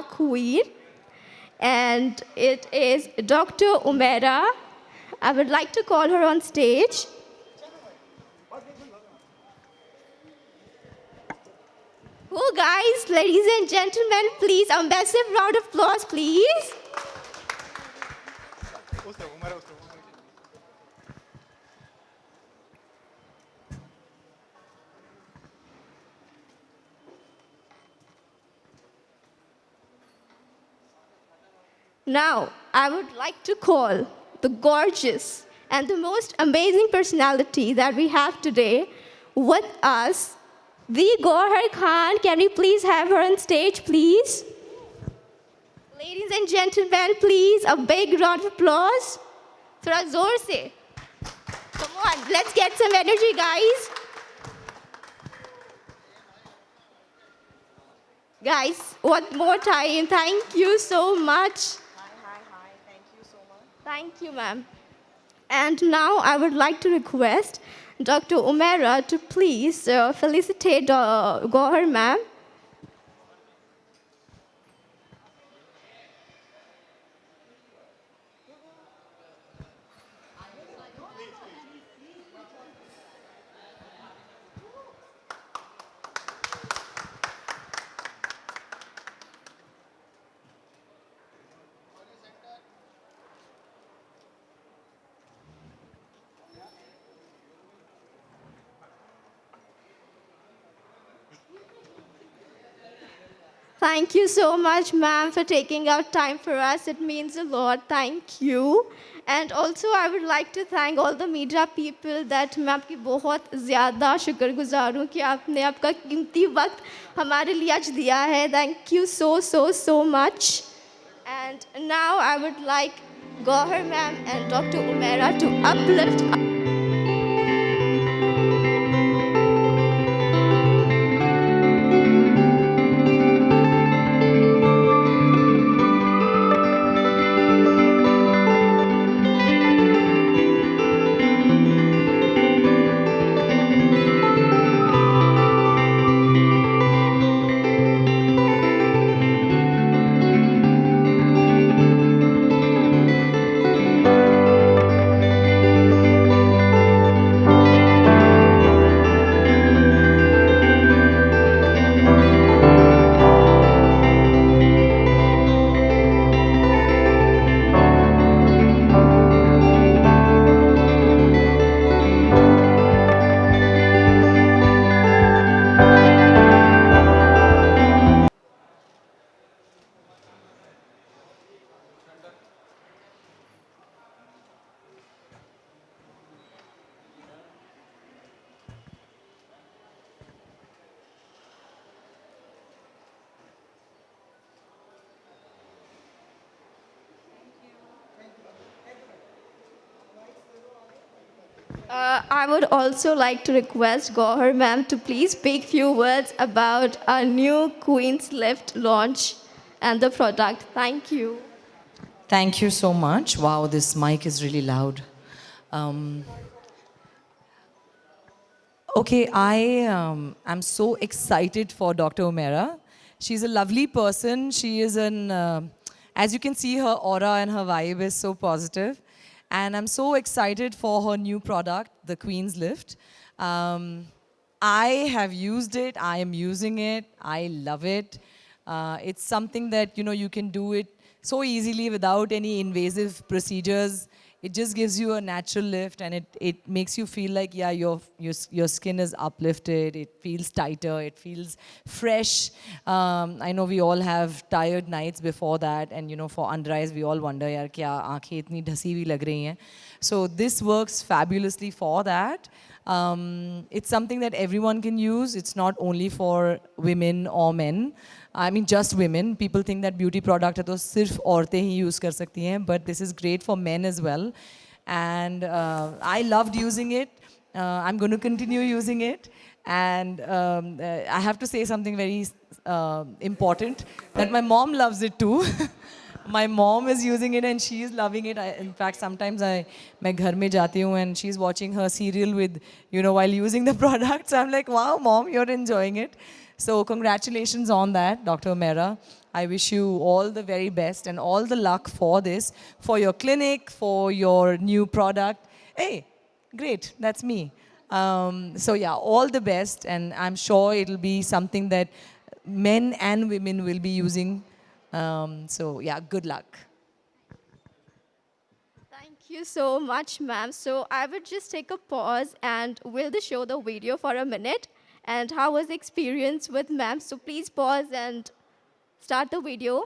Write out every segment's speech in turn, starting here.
queen, and it is Dr. Umaira. I would like to call her on stage. Oh, guys, ladies and gentlemen, please, a massive round of applause, please. Now, I would like to call the gorgeous and the most amazing personality that we have today with us, the Gohar Khan. Can we please have her on stage, please? Ladies and gentlemen, please, a big round of applause. Thoda zor se. Come on, let's get some energy, guys. Guys, one more time, thank you so much. Hi. Thank you so much. Thank you, ma'am. And now I would like to request Dr. Umaira to please felicitate Gohar ma'am. Thank you so much, ma'am, for taking out time for us. It means a lot. Thank you. And also, I would like to thank all the media people that मैं आपकी बहुत ज़्यादा शुक्रगुजार हूँ कि आपने आपका कीमती वक्त हमारे लिए आज दिया है. Thank you so much. And now I would like Gohar ma'am and Dr. Umaira to uplift. I would also like to request Gohar ma'am to please speak few words about our new Queen's Lift launch and the product. Thank you. Thank you so much. Wow, this mic is really loud. Okay, I am so excited for Dr. Umaira. She's a lovely person. She is as you can see, her aura and her vibe is so positive. And I'm so excited for her new product, the Queen's Lift. I have used it. I am using it. I love it. It's something that, you can do it so easily without any invasive procedures. It just gives you a natural lift, and it makes you feel like, yeah, your skin is uplifted. It feels tighter. It feels fresh. I know we all have tired nights before that, and for under eyes, we all wonder, yaar, kya aankhein itni dhasi hui lag rahi hain. So this works fabulously for that. It's something that everyone can use. It's not only for women or men. I mean, just women. People think that beauty product है तो सिर्फ औरतें ही use कर सकती हैं, but this is great for men as well. And I loved using it. I'm going to continue using it. And I have to say something very important, that my mom loves it too. My mom is using it and she is loving it. In fact, sometimes मैं घर में जाती हूँ and she's watching her serial with, while using the product. So I'm like, wow, mom, you're enjoying it. So congratulations on that, Dr. Mehra. I wish you all the very best and all the luck for this, for your clinic, for your new product. Hey, great, that's me. So yeah, all the best, and I'm sure it'll be something that men and women will be using. So yeah, good luck. Thank you so much, ma'am. So I would just take a pause and we'll just show the video for a minute. And how was the experience with ma'am? So please pause and start the video.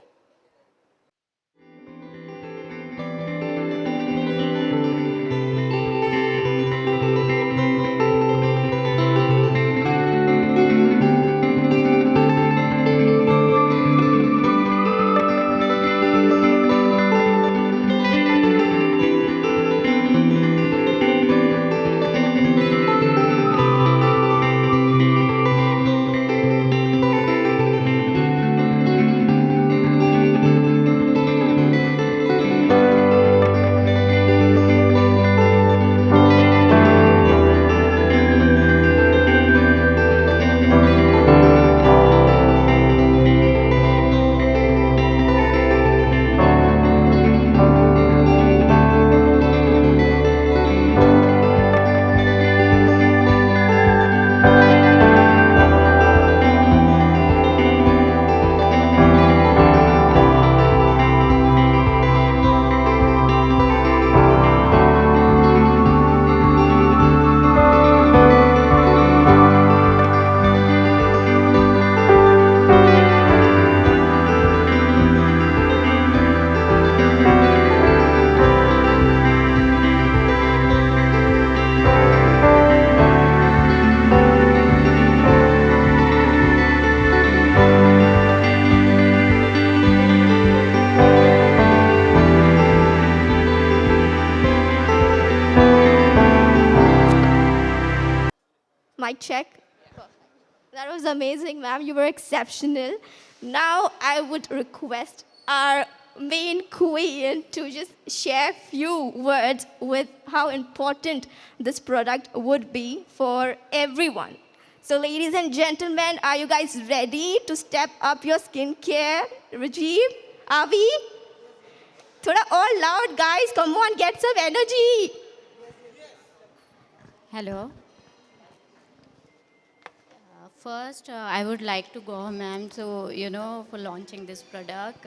Mic check. That was amazing, ma'am. You were exceptional. Now I would request our main queen to just share few words with how important this product would be for everyone. So ladies and gentlemen, are you guys ready to step up your skincare regime? Are we? Thoda all loud, guys. Come on, get some energy. Hello. First, I would like to go, ma'am, so for launching this product.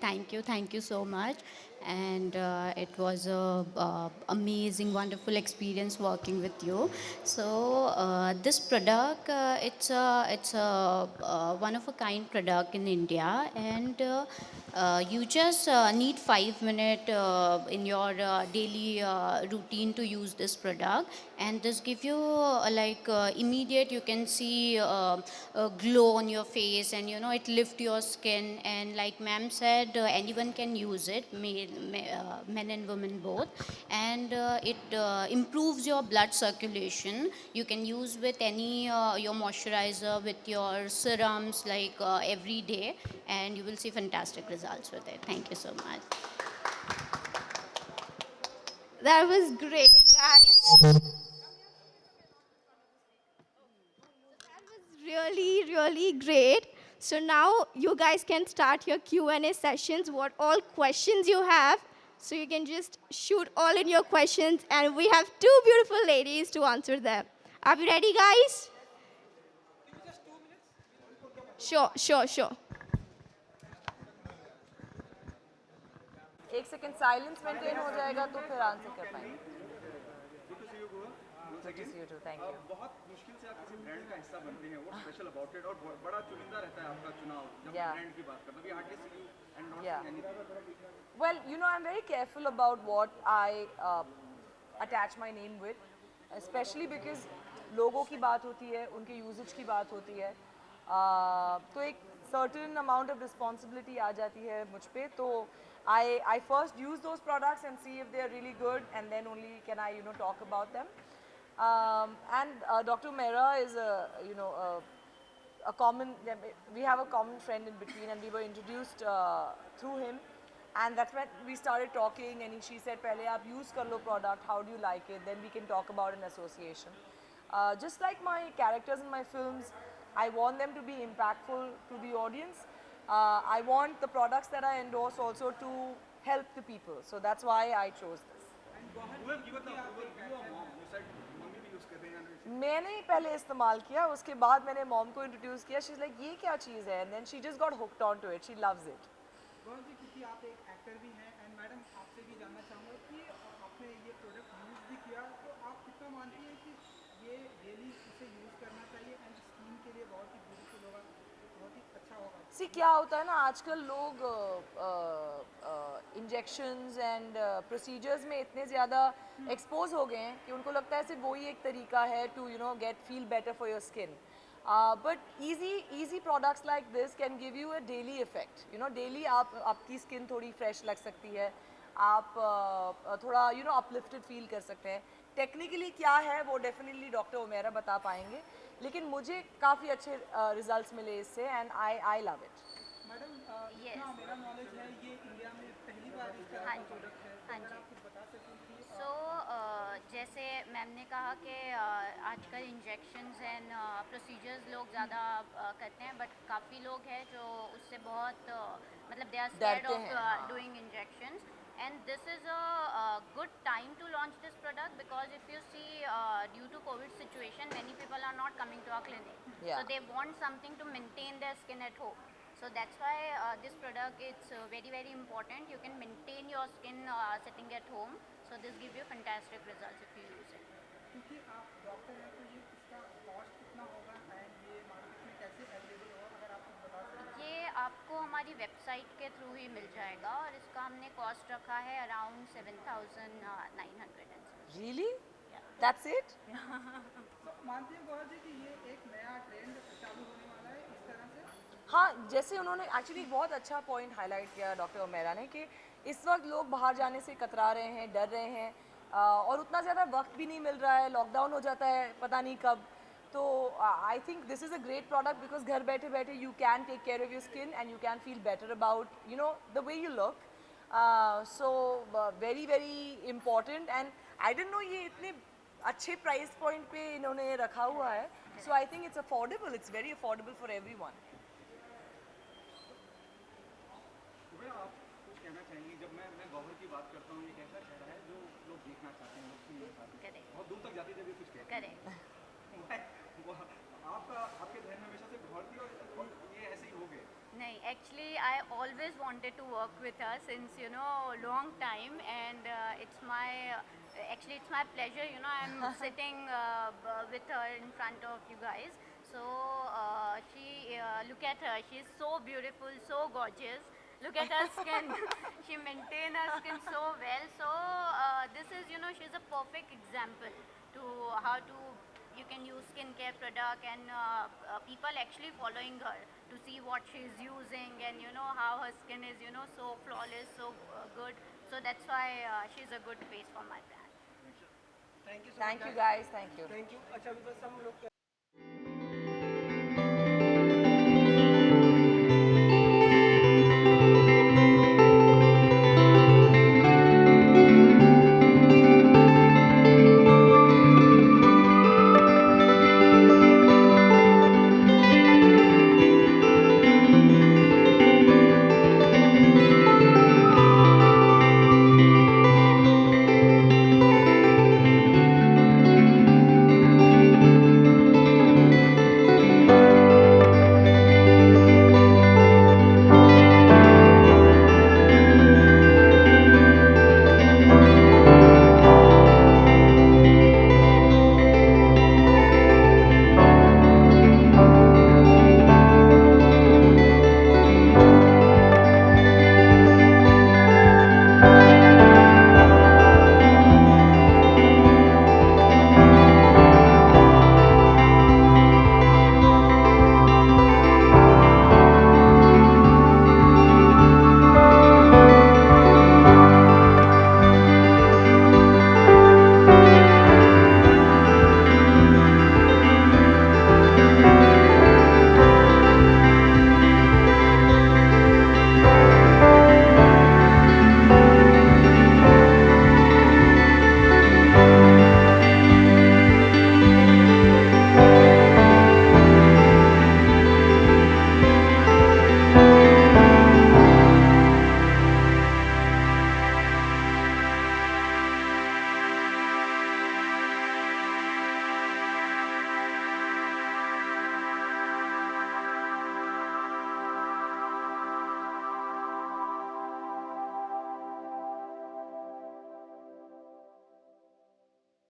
Thank you so much, and it was a amazing, wonderful experience working with you. So this product, it's a one of a kind product in India, and you just need 5 minutes in your daily routine to use this product, and this give you immediate, you can see a glow on your face, and it lift your skin, and like ma'am said, anyone can use it, men and women both, and it improves your blood circulation. You can use with any your moisturizer, with your serums, like every day, and you will see fantastic results with it. Thank you so much. That was great, guys. That was really, really great. So now you guys can start your Q&A sessions, what all questions you have. So you can just shoot all in your questions, and we have two beautiful ladies to answer them. Are we ready, guys? Sure, sure, sure. एक second silence maintain हो जाएगा तो फिर answer कर पाएंगे. Good to see you too. Thank you. बहुत मुश्किल से आप किसी ब्रांड का हिस्सा बनते हैं. What's special about it? और बड़ा चुनिंदा रहता है आपका चुनाव जब Yeah. ब्रांड की बात करते हैं. We hardly see you and not Yeah. see anything. Well, I'm very careful about what I attach my name with, especially because लोगों की बात होती है, उनके usage की बात होती है. तो एक certain amount of responsibility आ जाती है मुझ पे. तो I first use those products and see if they are really good, and then only can I talk about them. And Dr. Mehra is a common, we have a common friend in between, and we were introduced through him, and that's when we started talking, and she said, "Pehle aap use kar lo product, how do you like it? Then we can talk about an association." Just like my characters in my films, I want them to be impactful to the audience. I want the products that I endorse also to help the people. So that's why I chose this. Who have given the approval? You or mom? You said mummy भी use कर रहे हैं. मैंने ही पहले इस्तेमाल किया, उसके बाद मैंने मॉम को इंट्रोड्यूस किया. शी इज़ लाइक ये क्या चीज़ है, and then she just got hooked on to it. She loves it. Gaur ji, क्योंकि आप एक एक्टर भी हैं, एंड मैडम आपसे भी जानना चाहूँगा कि आपने ये प्रोडक्ट यूज़ भी किया, तो आप कितना मानती हैं कि ये रियली इसे यूज़ करना चाहिए एंड स्किन के लिए बहुत ही ब्यूटीफुल होगा, बहुत ही अच्छा होगा? सी क्या होता है ना, आजकल लोग इंजेक्शंस एंड प्रोसीजर्स में इतने ज़्यादा एक्सपोज हो गए हैं कि उनको लगता है सिर्फ वही एक तरीका है to get feel better for your skin. But easy products like this can give you a daily effect. Daily आपकी स्किन थोड़ी फ्रेश लग सकती है, आप थोड़ा अपलिफ्टेड फील कर सकते हैं. टेक्निकली क्या है वो डेफिनेटली डॉक्टर ओमेरा बता पाएंगे, लेकिन मुझे काफ़ी अच्छे रिजल्ट्स मिले इससे, and I love it. Madam, Yes. जितना मेरा नॉलेज है, ये इंडिया में पहली बार इस तरह हाँ का जी, प्रोडक्ट है, तो हाँ अगर जी. आप कुछ बता सकें कि सो जैसे मैम ने कहा कि आजकल इंजेक्शंस एंड प्रोसीजर्स लोग ज़्यादा करते हैं, बट काफ़ी लोग हैं जो उससे बहुत मतलब दे आर स्कैर्ड डरते ऑफ हैं, हाँ. Doing injections. And this is a good time to launch this product, because if you see, due to COVID situation, many people are not coming to our clinic. Yeah. So they want something to maintain their skin at home. So that's why this product is very important. You can maintain your skin sitting at home. So this gives you fantastic results if you use it. क्योंकि आप doctor हैं, तो ये इसका cost कितना होगा and ये market में कैसे अवेलेबल होगा, अगर आप कुछ बता सकें? ये आपको हमारी वेबसाइट के थ्रू ही मिल जाएगा, और इसका हमने कॉस्ट रखा है अराउंड 7,900. रियली? That's it? तो मानते हैं गौर जी कि ये एक नया ट्रेंड चालू होने वाला है इस तरह से? हाँ, जैसे उन्होंने एक्चुअली बहुत अच्छा पॉइंट हाईलाइट किया डॉक्टर ओमेरा ने, कि इस वक्त लोग बाहर जाने से कतरा रहे हैं, डर रहे हैं, और उतना ज़्यादा वक्त भी नहीं मिल रहा है, लॉकडाउन हो जाता है पता नहीं कब. तो I think this is a great product, because घर बैठे बैठे you can take care of your skin and you can feel better about the way you look. So very important, and I don't know ये इतने अच्छे price point पे इन्होंने रखा हुआ है. So I think it's affordable, it's very affordable for everyone. भैया आप कुछ कहना चाहेंगी? जब मैं गौहर की बात करता हूँ, एक ऐसा चेहरा है जो लोग देखना चाहते हैं, लोग सुनना चाहते हैं, Correct. बहुत दूर तक जाती है जब ये कुछ कहते हैं. करेक्ट. आपके ध्यान में हमेशा से गौहर थी और ये ऐसे ही हो गए. नहीं, actually I always wanted to work with her since long time, and actually it's my pleasure. I'm sitting with her in front of you guys. So look at her, she's so beautiful, so gorgeous. Look at her skin. She maintains her skin so well. So this is, she's a perfect example to how to you can use skincare product, and people actually following her to see what she's using, and how her skin is so flawless, so good. So that's why she's a good face for my brand. Thank you Thank you guys, thank you. Thank you. अच्छा, बस हम लोग